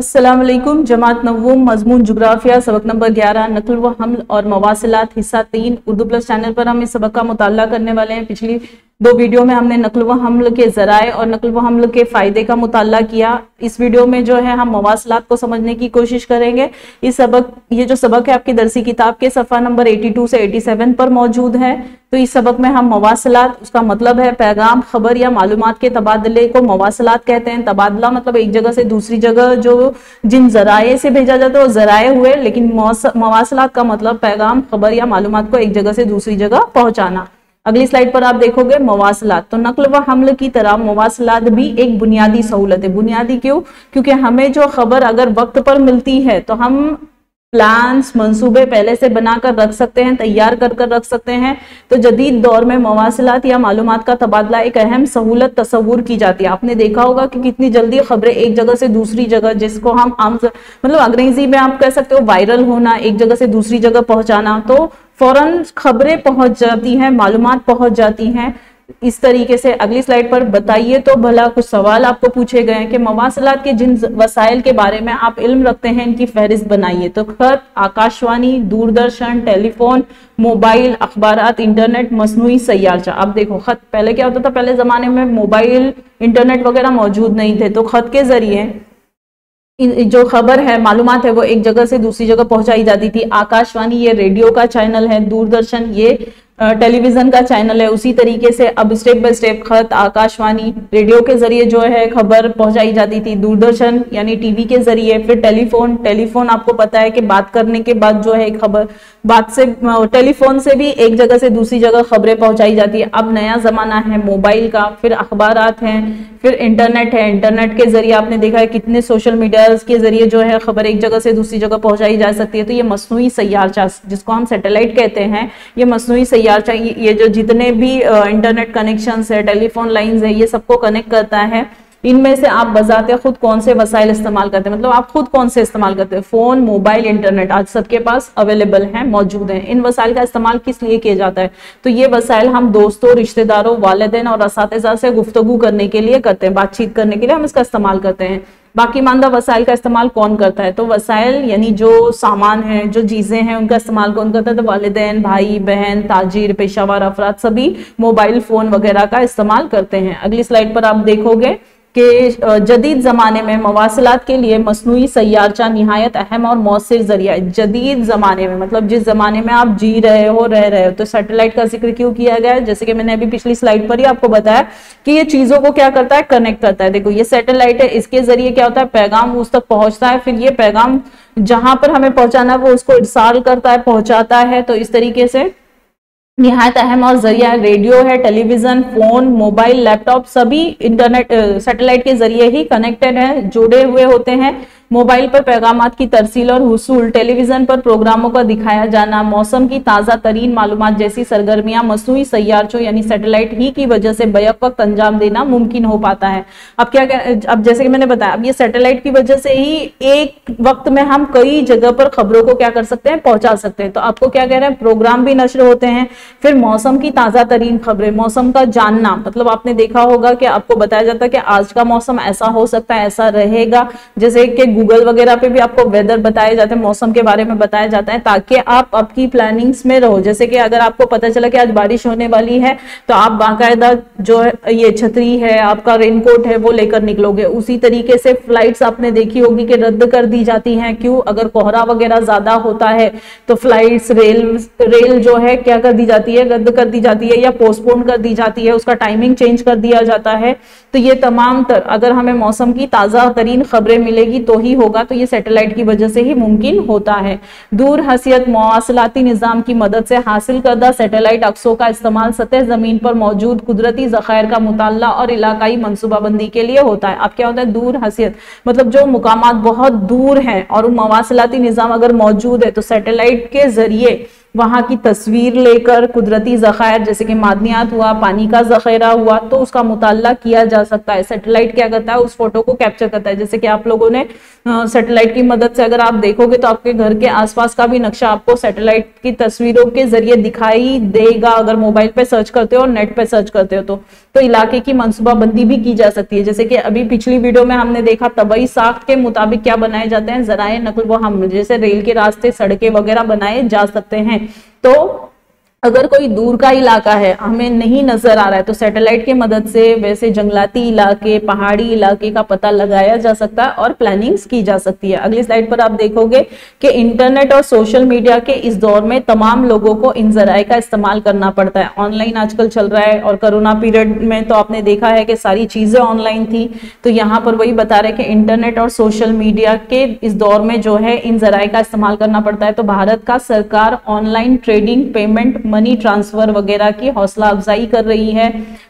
अस्सलाम वालेकुम। जमात नव्वुम मजमून जुग्राफिया सबक नंबर 11 नक्ल व हमल और मवासिलात हिस्सा 3 उर्दू प्लस चैनल पर हम इस सबक का मुताला करने वाले हैं। पिछली दो वीडियो में हमने नक्ल व हमल के ज़राए और नक्ल व हमल के फ़ायदे का मुताला किया। इस वीडियो में जो है हम मवासिलात को समझने की कोशिश करेंगे। ये जो सबक है आपकी दरसी किताब के सफ़ा नंबर 82 से 87 पर मौजूद है। तो इस सबक में हम मवासिलात, उसका मतलब है पैगाम, खबर या मालूमात के तबादले को मवासिलात कहते हैं। तबादला मतलब एक जगह से दूसरी जगह जो जिन ज़राए से भेजा जाता है वो ज़राए हुए, लेकिन मवासिलात का मतलब पैगाम, खबर या मालूमात को एक जगह से दूसरी जगह पहुंचाना। अगली स्लाइड पर आप देखोगे मवासिलात। तो नक्ल व हमल की तरह मवासिलात भी एक बुनियादी सहूलत है। बुनियादी क्यों? क्योंकि हमें जो खबर अगर वक्त पर मिलती है तो हम प्लान्स, मंसूबे पहले से बनाकर रख सकते हैं, तैयार कर रख सकते हैं। तो जदीद दौर में मवासिलात या मालूमात का तबादला एक अहम सहूलत तस्वुर की जाती है। आपने देखा होगा कि कितनी जल्दी खबरें एक जगह से दूसरी जगह, जिसको हम आम मतलब अंग्रेजी में आप कह सकते हो वायरल होना, एक जगह से दूसरी जगह पहुंचाना, तो फौरन खबरें पहुंच जाती हैं, मालूमात पहुंच जाती हैं इस तरीके से। अगली स्लाइड पर बताइए तो भला कुछ सवाल आपको पूछे गए हैं कि मवासिलात के जिन वसाइल के बारे में आप इल्म रखते हैं इनकी फहरिस्त बनाइए। तो खत, आकाशवाणी, दूरदर्शन, टेलीफोन, मोबाइल, अखबारात, इंटरनेट, मसनूई सैयारचा। अब देखो खत पहले क्या होता था, पहले जमाने में मोबाइल, इंटरनेट वगैरह मौजूद नहीं थे, तो खत के जरिए जो खबर है, मालूमात है, वो एक जगह से दूसरी जगह पहुंचाई जाती थी। आकाशवाणी ये रेडियो का चैनल है, दूरदर्शन ये टेलीविजन का चैनल है। उसी तरीके से अब स्टेप बाय स्टेप खत, आकाशवाणी, रेडियो के जरिए जो है खबर पहुंचाई जाती थी, दूरदर्शन यानी टीवी के जरिए, फिर टेलीफोन आपको पता है कि बात करने के बाद जो है खबर, बात से टेलीफोन से भी एक जगह से दूसरी जगह खबरें पहुंचाई जाती है। अब नया जमाना है मोबाइल का, फिर अखबारात हैं, फिर इंटरनेट है। इंटरनेट के जरिए आपने देखा है कितने सोशल मीडिया के जरिए जो है खबर एक जगह से दूसरी जगह पहुंचाई जा सकती है। तो ये मसनूई सैयारचा, जिसको हम सैटेलाइट कहते हैं, ये मसनूई सैयारचा, ये जो जितने भी इंटरनेट कनेक्शंस है, टेलीफोन लाइंस है, ये सबको कनेक्ट करता है। इनमें से आप बजाते खुद कौन से वसाइल इस्तेमाल करते हैं, मतलब आप खुद कौन से इस्तेमाल करते हैं? फोन, मोबाइल, इंटरनेट आज सबके पास अवेलेबल हैं, मौजूद हैं। इन वसाइल का इस्तेमाल किस लिए किया जाता है? तो ये वसाइल हम दोस्तों, रिश्तेदारों, वालिदैन और असातिज़ा से गुफ्तगू करने के लिए करते हैं, बातचीत करने के लिए हम इसका इस्तेमाल करते हैं। बाकी मानदा वसाइल का इस्तेमाल कौन करता है? तो वसाइल यानी जो सामान है, जो चीजें हैं, उनका इस्तेमाल कौन करता है? तो वालिदैन, भाई बहन, ताजिर, पेशावर अफराद सभी मोबाइल फोन वगैरह का इस्तेमाल करते हैं। अगली स्लाइड पर आप देखोगे कि जदीद ज़माने में मवासिलात के लिए मसनूई सैयारचा निहायत अहम और मौसर जरिया है। जदीद ज़माने में मतलब जिस ज़माने में आप जी रहे हो, रह रहे हो। तो सैटेलाइट का जिक्र क्यों किया गया है? जैसे कि मैंने अभी पिछली स्लाइड पर ही आपको बताया कि ये चीज़ों को क्या करता है, कनेक्ट करता है। देखो ये सैटेलाइट है, इसके जरिए क्या होता है, पैगाम उस तक पहुंचता है, फिर ये पैगाम जहां पर हमें पहुंचाना है वो उसको इरसाल करता है, पहुंचाता है। तो इस तरीके से निहायत अहम और जरिया रेडियो है, टेलीविजन, फोन, मोबाइल, लैपटॉप सभी इंटरनेट सैटेलाइट के जरिए ही कनेक्टेड है, जुड़े हुए होते हैं। मोबाइल पर पैगामात की तरसील और हुसूल, टेलीविजन पर प्रोग्रामों का दिखाया जाना, मौसम की ताज़ा तरीन मालूमात जैसी सरगर्मियां मसनूई सैयारचों यानी सैटेलाइट ही की वजह से बैक वक्त अंजाम देना मुमकिन हो पाता है। अब जैसे कि मैंने बताया, अब ये सैटेलाइट की वजह से ही एक वक्त में हम कई जगह पर खबरों को क्या कर सकते हैं, पहुंचा सकते हैं। तो आपको क्या कह रहे हैं, प्रोग्राम भी नश्र होते हैं, फिर मौसम की ताज़ा तरीन खबरें, मौसम का जानना, मतलब आपने देखा होगा कि आपको बताया जाता है कि आज का मौसम ऐसा हो सकता है, ऐसा रहेगा। जैसे कि गूगल वगैरह पे भी आपको वेदर बताए जाते हैं, मौसम के बारे में बताया जाता है, ताकि आप आपकी प्लानिंग्स में रहो। जैसे कि अगर आपको पता चला कि आज बारिश होने वाली है तो आप बाकायदा जो है ये छतरी है, आपका रेनकोट है, वो लेकर निकलोगे। उसी तरीके से फ्लाइट्स आपने देखी होगी कि रद्द कर दी जाती हैं। क्यों? अगर कोहरा वगैरह ज्यादा होता है तो फ्लाइट्स, रेल जो है क्या कर दी जाती है, रद्द कर दी जाती है या पोस्टपोन कर दी जाती है, उसका टाइमिंग चेंज कर दिया जाता है। तो ये तमाम अगर हमें मौसम की ताज़ा तरीन खबरें मिलेगी तो ही होगा, तो ये सैटेलाइट की वजह से ही मुमकिन होता है। दूर हसीयत मवासिलाती निज़ाम की मदद से हासिल करदा सैटेलाइट अक्सों का इस्तेमाल सतह ज़मीन पर मौजूद कुदरती ज़खायर का मुताला और इलाकाई मनसूबाबंदी के लिए होता है। अब क्या होता है, दूर हसीयत मतलब जो मुकामात बहुत दूर हैं और मवासिलाती निज़ाम अगर मौजूद है तो सैटेलाइट के जरिए वहां की तस्वीर लेकर कुदरती ज़खायर जैसे कि मादनियात हुआ, पानी का ज़ख़ीरा हुआ, तो उसका मुताल्ला किया जा सकता है। सैटेलाइट क्या करता है, उस फोटो को कैप्चर करता है। जैसे कि आप लोगों ने सैटेलाइट की मदद से अगर आप देखोगे तो आपके घर के आसपास का भी नक्शा आपको सैटेलाइट की तस्वीरों के जरिए दिखाई देगा, अगर मोबाइल पे सर्च करते हो और नेट पे सर्च करते हो तो इलाके की मंसूबाबंदी भी की जा सकती है। जैसे कि अभी पिछली वीडियो में हमने देखा तबई साख्त के मुताबिक क्या बनाए जाते हैं, ज़राए नक़ल व हम, जैसे रेल के रास्ते, सड़कें वगैरह बनाए जा सकते हैं। तो अगर कोई दूर का इलाका है, हमें नहीं नजर आ रहा है, तो सैटेलाइट की मदद से वैसे जंगलाती इलाके, पहाड़ी इलाके का पता लगाया जा सकता है और प्लानिंग्स की जा सकती है। अगली स्लाइड पर आप देखोगे कि इंटरनेट और सोशल मीडिया के इस दौर में तमाम लोगों को इन जराए का इस्तेमाल करना पड़ता है। ऑनलाइन आजकल चल रहा है और कोरोना पीरियड में तो आपने देखा है कि सारी चीजें ऑनलाइन थी। तो यहाँ पर वही बता रहे कि इंटरनेट और सोशल मीडिया के इस दौर में जो है इन जराए का इस्तेमाल करना पड़ता है। तो भारत का सरकार online trading, payment, money transfer वगैरह की हौसला अफजाई कर रही है।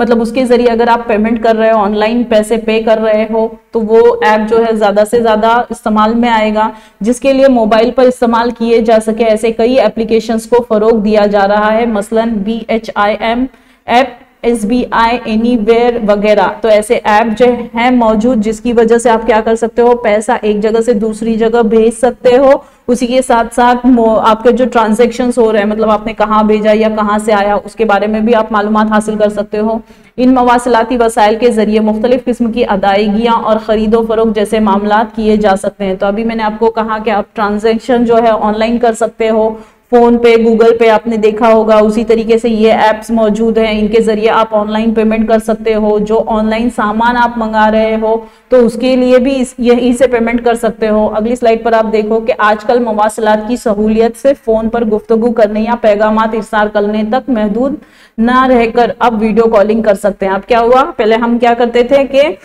मतलब उसके जरिए अगर आप पेमेंट कर रहे हो, ऑनलाइन पैसे पे कर रहे हो, तो वो ऐप जो है ज्यादा से ज्यादा इस्तेमाल में आएगा, जिसके लिए मोबाइल पर इस्तेमाल किए जा सके ऐसे कई एप्लीकेशंस को फरोग दिया जा रहा है। मसलन BHIM ऐप, SBI एनीवेयर वगैरह, तो ऐसे ऐप जो है मौजूद जिसकी वजह से आप क्या कर सकते हो, पैसा एक जगह से दूसरी जगह भेज सकते हो। उसी के साथ साथ आपके जो ट्रांजैक्शंस हो रहे हैं, मतलब आपने कहाँ भेजा या कहाँ से आया, उसके बारे में भी आप मालूमात हासिल कर सकते हो। इन मवासिलाती वसाइल के जरिए मुख्तलिफ किस्म की अदायगियां और खरीदो फरोख्त जैसे मामलात किए जा सकते हैं। तो अभी मैंने आपको कहा कि आप ट्रांजैक्शन जो है ऑनलाइन कर सकते हो, फोन पे, गूगल पे आपने देखा होगा, उसी तरीके से ये ऐप्स मौजूद हैं, इनके जरिए आप ऑनलाइन पेमेंट कर सकते हो। जो ऑनलाइन सामान आप मंगा रहे हो तो उसके लिए भी यहीं से पेमेंट कर सकते हो। अगली स्लाइड पर आप देखो कि आजकल मवासलात की सहूलियत से फोन पर गुफ्तगू करने या पैगामात इरसाल करने तक महदूद ना रहकर अब वीडियो कॉलिंग कर सकते हैं। अब क्या हुआ, पहले हम क्या करते थे कि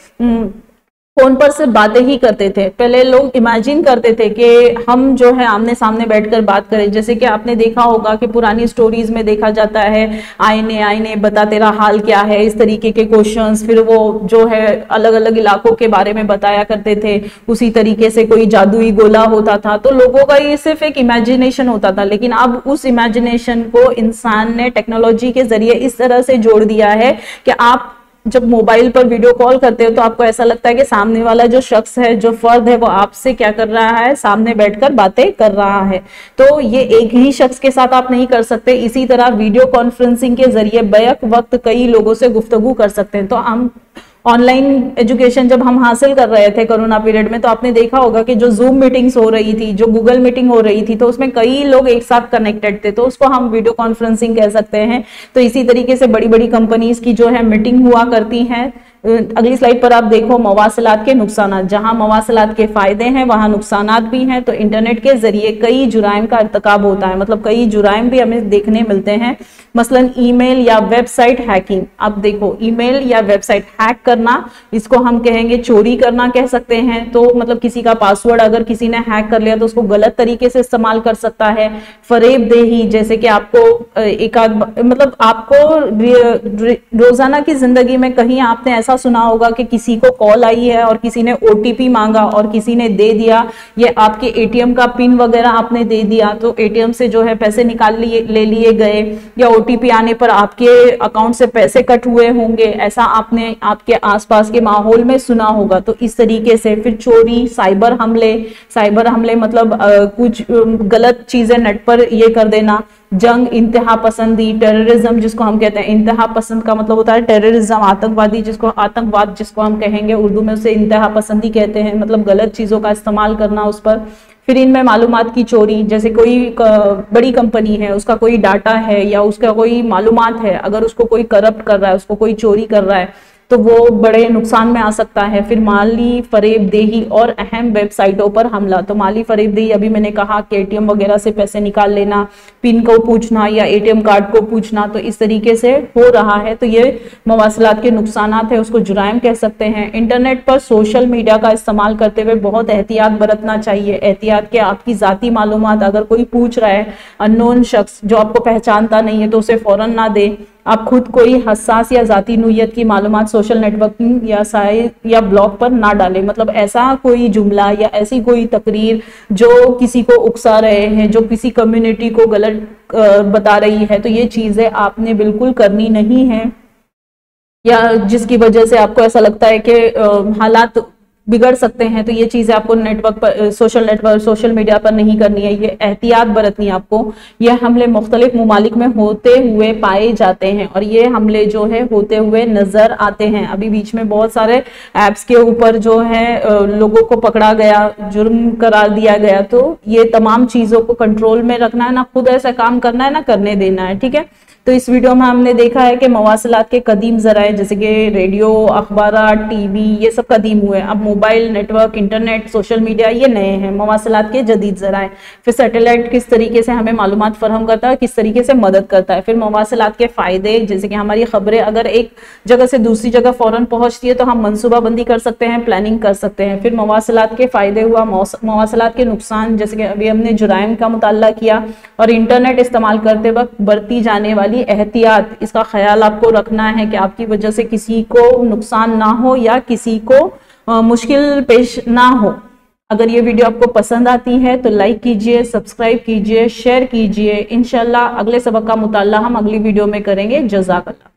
फोन पर से बातें ही करते थे। पहले लोग इमेजिन करते थे कि हम जो है आमने सामने बैठकर बात करें। जैसे कि आपने देखा होगा कि पुरानी स्टोरीज में देखा जाता है, आईने आईने बता तेरा हाल क्या है, इस तरीके के क्वेश्चंस, फिर वो जो है अलग अलग इलाकों के बारे में बताया करते थे। उसी तरीके से कोई जादुई गोला होता था, तो लोगों का ये सिर्फ एक इमेजिनेशन होता था। लेकिन अब उस इमेजिनेशन को इंसान ने टेक्नोलॉजी के जरिए इस तरह से जोड़ दिया है कि आप जब मोबाइल पर वीडियो कॉल करते हो तो आपको ऐसा लगता है कि सामने वाला जो शख्स है, जो फर्द है, वो आपसे क्या कर रहा है, सामने बैठकर बातें कर रहा है। तो ये एक ही शख्स के साथ आप नहीं कर सकते। इसी तरह वीडियो कॉन्फ्रेंसिंग के जरिए बैक वक्त कई लोगों से गुफ्तगू कर सकते हैं। तो हम ऑनलाइन एजुकेशन जब हम हासिल कर रहे थे कोरोना पीरियड में, तो आपने देखा होगा कि जो जूम मीटिंग्स हो रही थी, जो गूगल मीटिंग हो रही थी, तो उसमें कई लोग एक साथ कनेक्टेड थे, तो उसको हम वीडियो कॉन्फ्रेंसिंग कह सकते हैं। तो इसी तरीके से बड़ी बड़ी कंपनीज की जो है मीटिंग हुआ करती हैं। अगली स्लाइड पर आप देखो मवासलात के नुकसान। जहां मवासलात के फायदे हैं वहां नुकसानात भी हैं। तो इंटरनेट के जरिए कई जुराइम का इर्तिकाब होता है, मतलब कई जुराइम भी हमें देखने मिलते हैं। मसलन ईमेल या वेबसाइट हैकिंग। अब देखो, ईमेल या वेबसाइट हैक करना, इसको हम कहेंगे चोरी करना कह सकते हैं। तो मतलब किसी का पासवर्ड अगर किसी ने हैक कर लिया तो उसको गलत तरीके से इस्तेमाल कर सकता है। फरेबदेही, जैसे कि आपको मतलब आपको रोजाना की जिंदगी में कहीं आपने ऐसा सुना होगा कि किसी को कॉल आई है और किसी ने OTP मांगा और किसी ने दे दिया, ये आपके ATM का पिन वगैरह आपने दे दिया, तो ATM से जो है पैसे ले लिए गए, या OTP आने पर आपके अकाउंट से पैसे कट हुए होंगे। ऐसा आपने आपके आसपास के माहौल में सुना होगा। तो इस तरीके से फिर चोरी, साइबर हमले मतलब कुछ गलत चीजें नेट पर ये कर देना, जंग, इंतहा पसंदी, टेररिज्म जिसको हम कहते हैं। इंतहा पसंद का मतलब होता है टेररिज्म, आतंकवाद जिसको हम कहेंगे, उर्दू में उसे इंतहा पसंदी कहते हैं, मतलब गलत चीजों का इस्तेमाल करना उस पर। फिर इनमें मालूमात की चोरी, जैसे कोई बड़ी कंपनी है, उसका कोई डाटा है या उसका कोई मालूमात है, अगर उसको कोई करप्ट कर रहा है, उसको कोई चोरी कर रहा है, तो वो बड़े नुकसान में आ सकता है। फिर माली फरेबदेही और अहम वेबसाइटों पर हमला। तो माली फरेबदेही, अभी मैंने कहा कि ATM वगैरह से पैसे निकाल लेना, पिन को पूछना या ATM कार्ड को पूछना, तो इस तरीके से हो रहा है। तो ये मवासलात के नुकसानात है, उसको जुराइम कह सकते हैं। इंटरनेट पर सोशल मीडिया का इस्तेमाल करते हुए बहुत एहतियात बरतना चाहिए। एहतियात के आपकी जाती मालूमात अगर कोई पूछ रहा है, अननोन शख्स जो आपको पहचानता नहीं है, तो उसे फौरन ना दे। आप खुद कोई हसास या जाती नोयत की मालूमात सोशल नेटवर्किंग या साइट या ब्लॉग पर ना डालें। मतलब ऐसा कोई जुमला या ऐसी कोई तकरीर जो किसी को उकसा रहे हैं, जो किसी कम्युनिटी को गलत बता रही है, तो ये चीजें आपने बिल्कुल करनी नहीं है, या जिसकी वजह से आपको ऐसा लगता है कि हालात बिगड़ सकते हैं, तो ये चीजें आपको नेटवर्क पर, सोशल मीडिया पर नहीं करनी है। ये एहतियात बरतनी है आपको। ये हमले मुख्तलिफ ममालिक में होते हुए पाए जाते हैं और ये हमले जो है होते हुए नजर आते हैं। अभी बीच में बहुत सारे ऐप्स के ऊपर जो है लोगों को पकड़ा गया, जुर्म करार दिया गया। तो ये तमाम चीजों को कंट्रोल में रखना है, ना खुद ऐसा काम करना है ना करने देना है, ठीक है। तो इस वीडियो में हमने देखा है कि मवासिलात के कदीम ज़राए जैसे कि रेडियो, अखबार, टीवी, ये सब कदीम हुए। अब mobile network, internet, social media ये नए हैं, मवासिलात के जदीद ज़राए। फिर सैटेलाइट किस तरीके से हमें मालूमात फराहम करता है, किस तरीके से मदद करता है। फिर मवासिलात के फ़ायदे, जैसे कि हमारी खबरें अगर एक जगह से दूसरी जगह फ़ौरन पहुँचती है तो हम मनसूबाबंदी कर सकते हैं, प्लानिंग कर सकते हैं। फिर मवासिलात के फ़ायदे हुआ, मवासिलात के नुकसान, जैसे कि अभी हमने जुराइम का मुताल्ला किया, और इंटरनेट इस्तेमाल करते वक्त बरती जाने वाली एहतियात, इसका ख्याल आपको रखना है कि आपकी वजह से किसी को नुकसान ना हो या किसी को मुश्किल पेश ना हो। अगर ये वीडियो आपको पसंद आती है तो लाइक कीजिए, सब्सक्राइब कीजिए, शेयर कीजिए। इंशाल्लाह अगले सबक का मुताल्ला हम अगली वीडियो में करेंगे। जज़ाकल्लाह।